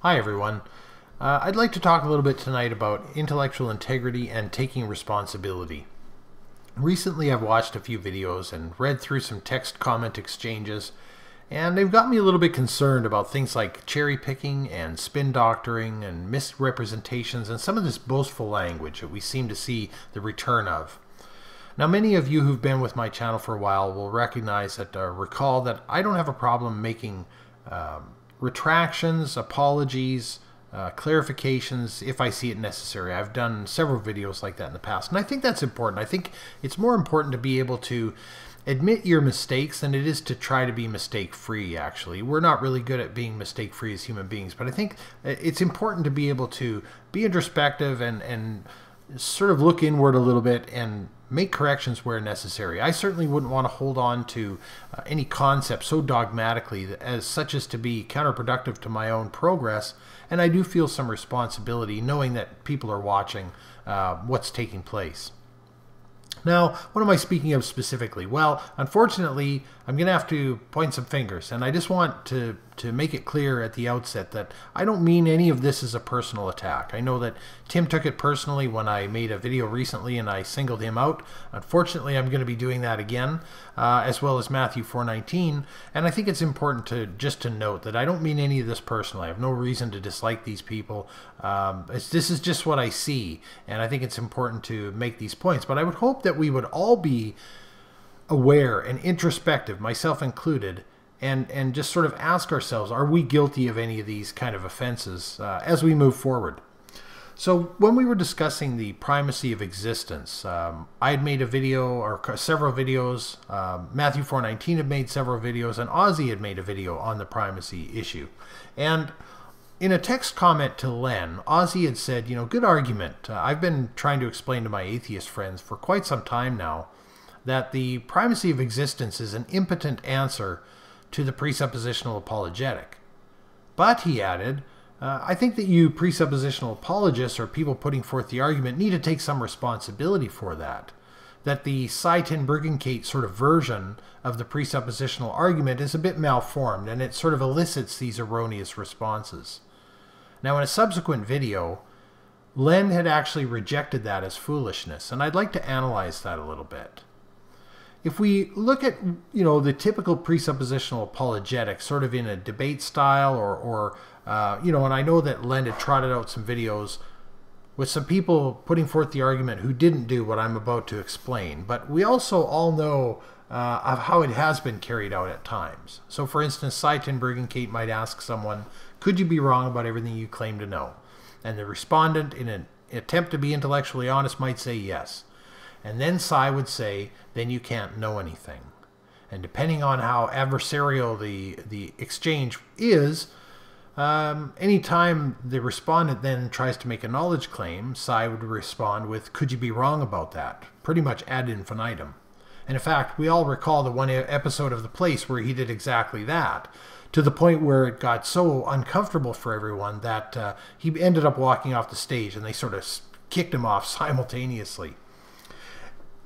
Hi everyone. I'd like to talk a little bit tonight about intellectual integrity and taking responsibility. Recently I've watched a few videos and read through some text comment exchanges, and they've got me a little bit concerned about things like cherry picking and spin doctoring and misrepresentations and some of this boastful language that we seem to see the return of. Now, many of you who've been with my channel for a while will recognize that, recall that I don't have a problem making retractions, apologies, clarifications if I see it necessary. I've done several videos like that in the past, and I think that's important. I think it's more important to be able to admit your mistakes than it is to try to be mistake-free, actually. We're not really good at being mistake-free as human beings, but I think it's important to be able to be introspective and sort of look inward a little bit and make corrections where necessary. I certainly wouldn't want to hold on to any concept so dogmatically as such as to be counterproductive to my own progress, and I do feel some responsibility knowing that people are watching what's taking place. Now, what am I speaking of specifically? Well, unfortunately, I'm going to have to point some fingers, and I just want to make it clear at the outset that I don't mean any of this as a personal attack. I know that Tim took it personally when I made a video recently and I singled him out. Unfortunately, I'm going to be doing that again, as well as Matthew 4:19, and I think it's important to note that I don't mean any of this personally. I have no reason to dislike these people. This is just what I see, and I think it's important to make these points. But I would hope that we would all be aware and introspective, myself included, and just sort of ask ourselves, are we guilty of any of these kind of offenses as we move forward? So when we were discussing the primacy of existence, I had made a video, or several videos, Matthew 4:19 had made several videos, and Ozzy had made a video on the primacy issue. And in a text comment to Len, Ozzy had said, good argument. I've been trying to explain to my atheist friends for quite some time now that the primacy of existence is an impotent answer to the presuppositional apologetic. But, he added, I think that you presuppositional apologists, or people putting forth the argument, need to take some responsibility for that. That the Seitan-Briginkate sort of version of the presuppositional argument is a bit malformed, and it sort of elicits these erroneous responses. Now, in a subsequent video, Len had actually rejected that as foolishness, and I'd like to analyze that a little bit. If we look at, the typical presuppositional apologetic, sort of in a debate style, and I know that Len had trotted out some videos with some people putting forth the argument who didn't do what I'm about to explain, but we also all know of how it has been carried out at times. So, for instance, Seitan-Briginkate might ask someone, could you be wrong about everything you claim to know? And the respondent, in an attempt to be intellectually honest, might say yes. And then Sai would say, then you can't know anything. And depending on how adversarial the exchange is, anytime the respondent then tries to make a knowledge claim, Sai would respond with, could you be wrong about that? Pretty much ad infinitum. And in fact, we all recall the one episode of The Place where he did exactly that, to the point where it got so uncomfortable for everyone that he ended up walking off the stage, and they sort of kicked him off simultaneously.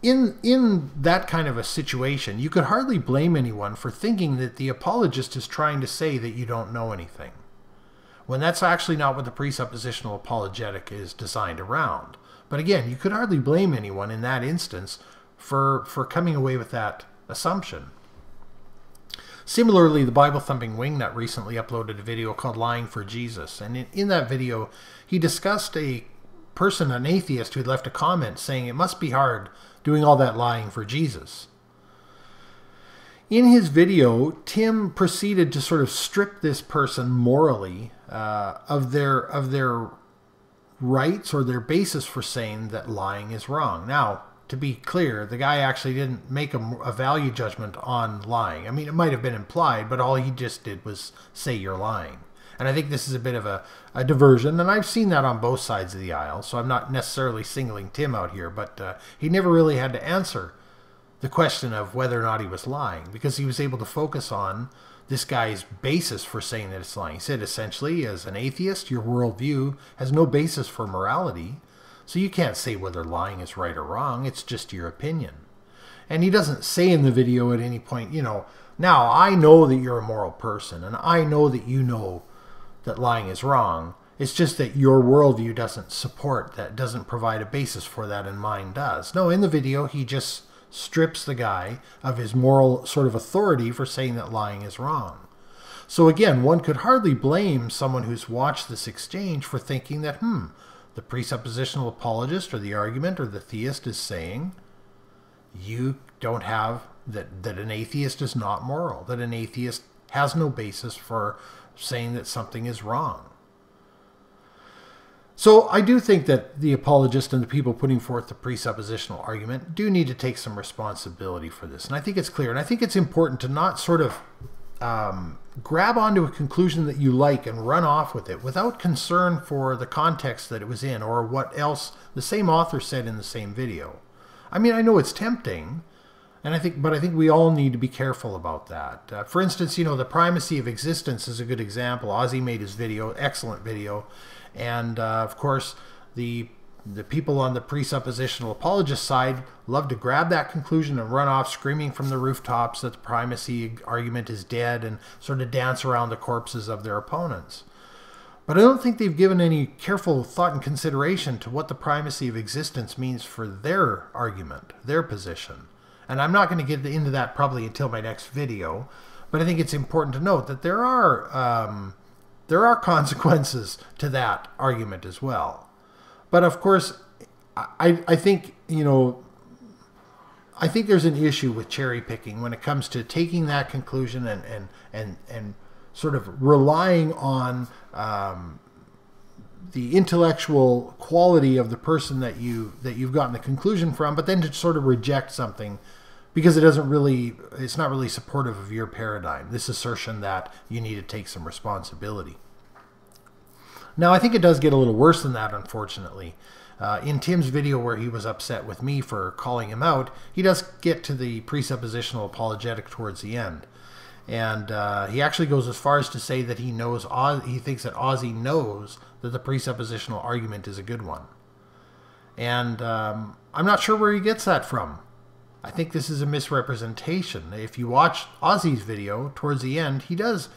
In that kind of a situation, you could hardly blame anyone for thinking that the apologist is trying to say that you don't know anything, when that's actually not what the presuppositional apologetic is designed around. But again, you could hardly blame anyone in that instance for coming away with that assumption. Similarly, the Bible-thumping wingnut recently uploaded a video called Lying for Jesus, and in that video, he discussed a person, an atheist, who had left a comment saying it must be hard doing all that lying for Jesus. In his video, Tim proceeded to sort of strip this person morally of their rights or their basis for saying that lying is wrong. Now, to be clear, the guy actually didn't make a value judgment on lying. I mean, it might have been implied, but all he just did was say you're lying. And I think this is a bit of a diversion, and I've seen that on both sides of the aisle, so I'm not necessarily singling Tim out here, but he never really had to answer the question of whether or not he was lying, because he was able to focus on this guy's basis for saying that it's lying. He said, essentially, as an atheist, your worldview has no basis for morality, so you can't say whether lying is right or wrong, it's just your opinion. And he doesn't say in the video at any point, now I know that you're a moral person, and I know that you know that lying is wrong. It's just that your worldview doesn't support that, doesn't provide a basis for that, and mine does. No, in the video, he just strips the guy of his moral sort of authority for saying that lying is wrong. So again, one could hardly blame someone who's watched this exchange for thinking that, the presuppositional apologist or the argument or the theist is saying you don't have, that an atheist is not moral, that an atheist has no basis for saying that something is wrong. So I do think that the apologist and the people putting forth the presuppositional argument do need to take some responsibility for this. And I think it's clear. And I think it's important to not sort of grab onto a conclusion that you like and run off with it without concern for the context that it was in or what else the same author said in the same video. I mean, I know it's tempting, and I think we all need to be careful about that. For instance, the primacy of existence is a good example. Ozzy made his video, excellent video, and of course the people on the presuppositional apologist side love to grab that conclusion and run off screaming from the rooftops that the primacy argument is dead and sort of dance around the corpses of their opponents. But I don't think they've given any careful thought and consideration to what the primacy of existence means for their argument, their position. And I'm not going to get into that probably until my next video, but I think it's important to note that there are consequences to that argument as well. But of course, I think there's an issue with cherry picking when it comes to taking that conclusion and sort of relying on the intellectual quality of the person that you've gotten the conclusion from, but then to sort of reject something because it's not really supportive of your paradigm. This assertion that you need to take some responsibility. Now, I think it does get a little worse than that, unfortunately. In Tim's video where he was upset with me for calling him out, he does get to the presuppositional apologetic towards the end. And he actually goes as far as to say that he thinks that Ozzy knows that the presuppositional argument is a good one. And I'm not sure where he gets that from. I think this is a misrepresentation. If you watch Ozzy's video towards the end, he does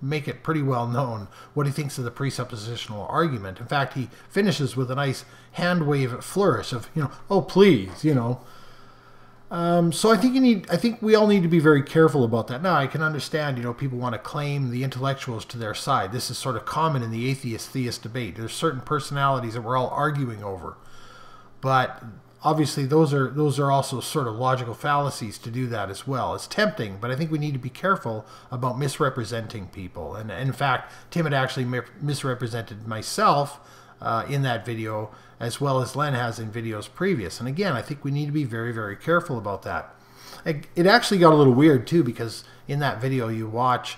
make it pretty well known what he thinks of the presuppositional argument. In fact, he finishes with a nice hand wave flourish of, oh please, So I think we all need to be very careful about that. Now, I can understand, people want to claim the intellectuals to their side. This is sort of common in the atheist-theist debate. There's certain personalities that we're all arguing over, but obviously those are also sort of logical fallacies to do that as well. It's tempting, but I think we need to be careful about misrepresenting people. And in fact, Tim had actually misrepresented myself in that video, as well as Len has in videos previous. And again, I think we need to be very, very careful about that. It actually got a little weird too, because in that video you watch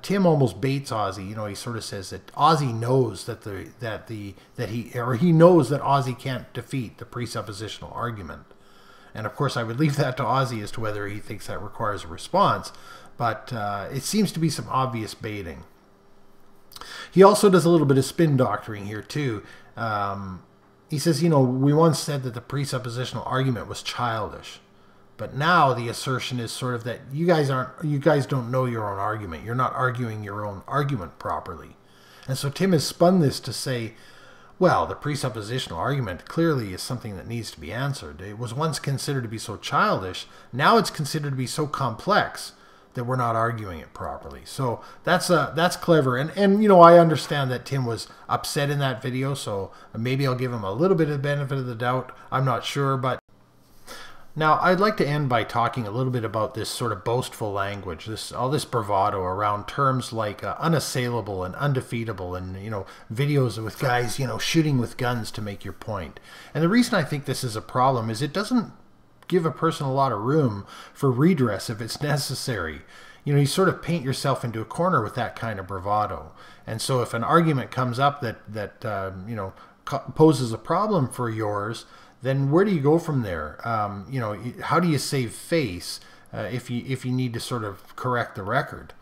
Tim almost baits Ozzy. He sort of says that Ozzy knows he knows that Ozzy can't defeat the presuppositional argument. And of course, I would leave that to Ozzy as to whether he thinks that requires a response. But it seems to be some obvious baiting. He also does a little bit of spin doctoring here too. He says, we once said that the presuppositional argument was childish. But now the assertion is sort of that you guys don't know your own argument. You're not arguing your own argument properly. And so Tim has spun this to say, well, the presuppositional argument clearly is something that needs to be answered. It was once considered to be so childish. Now it's considered to be so complex that we're not arguing it properly. So that's clever. And I understand that Tim was upset in that video, so maybe I'll give him a little bit of the benefit of the doubt. I'm not sure, but now, I'd like to end by talking a little bit about this sort of boastful language, all this bravado around terms like unassailable and undefeatable, and videos with guys shooting with guns to make your point. And the reason I think this is a problem is it doesn't give a person a lot of room for redress if it's necessary. You sort of paint yourself into a corner with that kind of bravado. And so if an argument comes up that poses a problem for yours, then where do you go from there? How do you save face if you need to sort of correct the record?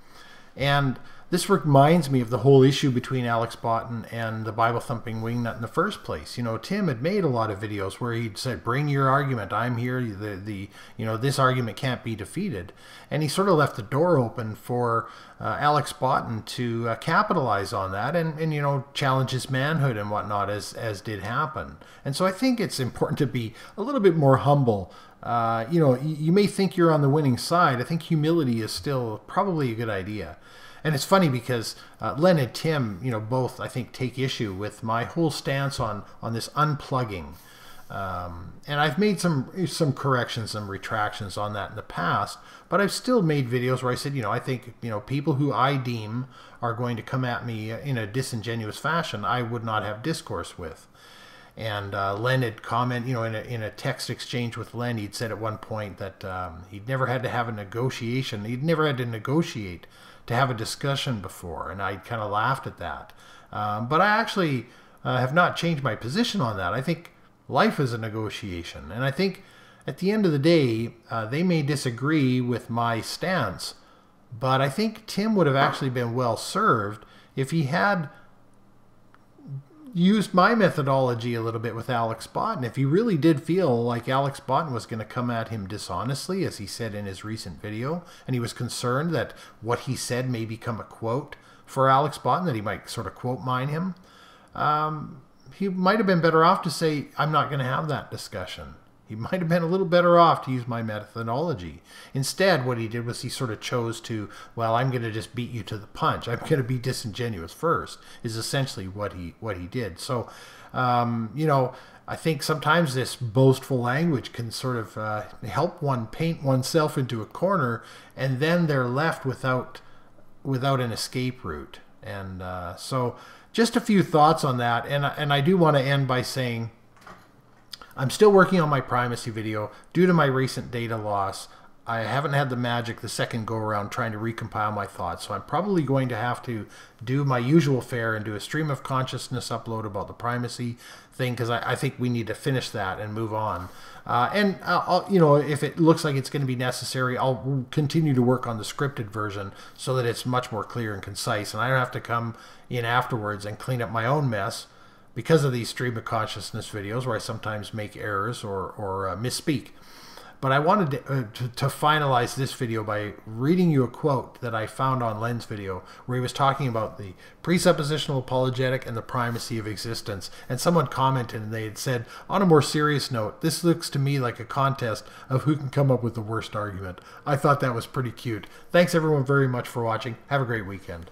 And this reminds me of the whole issue between Alex Botten and the Bible thumping wingnut in the first place. You know, Tim had made a lot of videos where he'd said, "Bring your argument. I'm here. This argument can't be defeated," and he sort of left the door open for Alex Botten to capitalize on that and challenge his manhood and whatnot, as did happen. And so I think it's important to be a little bit more humble. You may think you're on the winning side. I think humility is still probably a good idea. And it's funny because Len and Tim, both, I think, take issue with my whole stance on this unplugging. And I've made some corrections and retractions on that in the past, but I've still made videos where I said, I think, people who I deem are going to come at me in a disingenuous fashion, I would not have discourse with. And Len had commented, in a text exchange with Len, he'd said at one point that he'd never had to have a negotiation. He'd never had to negotiate to have a discussion before, and I kind of laughed at that. But I actually have not changed my position on that. I think life is a negotiation, and I think at the end of the day, they may disagree with my stance, but I think Tim would have actually been well served if he had used my methodology a little bit with Alex Botten. If he really did feel like Alex Botten was going to come at him dishonestly, as he said in his recent video, and he was concerned that what he said may become a quote for Alex Botten, that he might sort of quote mine him, he might have been better off to say, I'm not going to have that discussion. He might have been a little better off to use my methodology. Instead, what he did was he sort of chose to, well, I'm going to just beat you to the punch. I'm going to be disingenuous first, is essentially what he did. So, I think sometimes this boastful language can sort of help one paint oneself into a corner, and then they're left without an escape route. And so just a few thoughts on that. And I do want to end by saying, I'm still working on my primacy video. Due to my recent data loss, I haven't had the magic the second go around trying to recompile my thoughts, so I'm probably going to have to do my usual fare and do a stream of consciousness upload about the primacy thing, because I think we need to finish that and move on. And if it looks like it's going to be necessary, I'll continue to work on the scripted version so that it's much more clear and concise, and I don't have to come in afterwards and clean up my own mess because of these stream of consciousness videos where I sometimes make errors or misspeak. But I wanted to finalize this video by reading you a quote that I found on Len's video where he was talking about the presuppositional apologetic and the primacy of existence. And someone commented and they had said, on a more serious note, this looks to me like a contest of who can come up with the worst argument. I thought that was pretty cute. Thanks everyone very much for watching. Have a great weekend.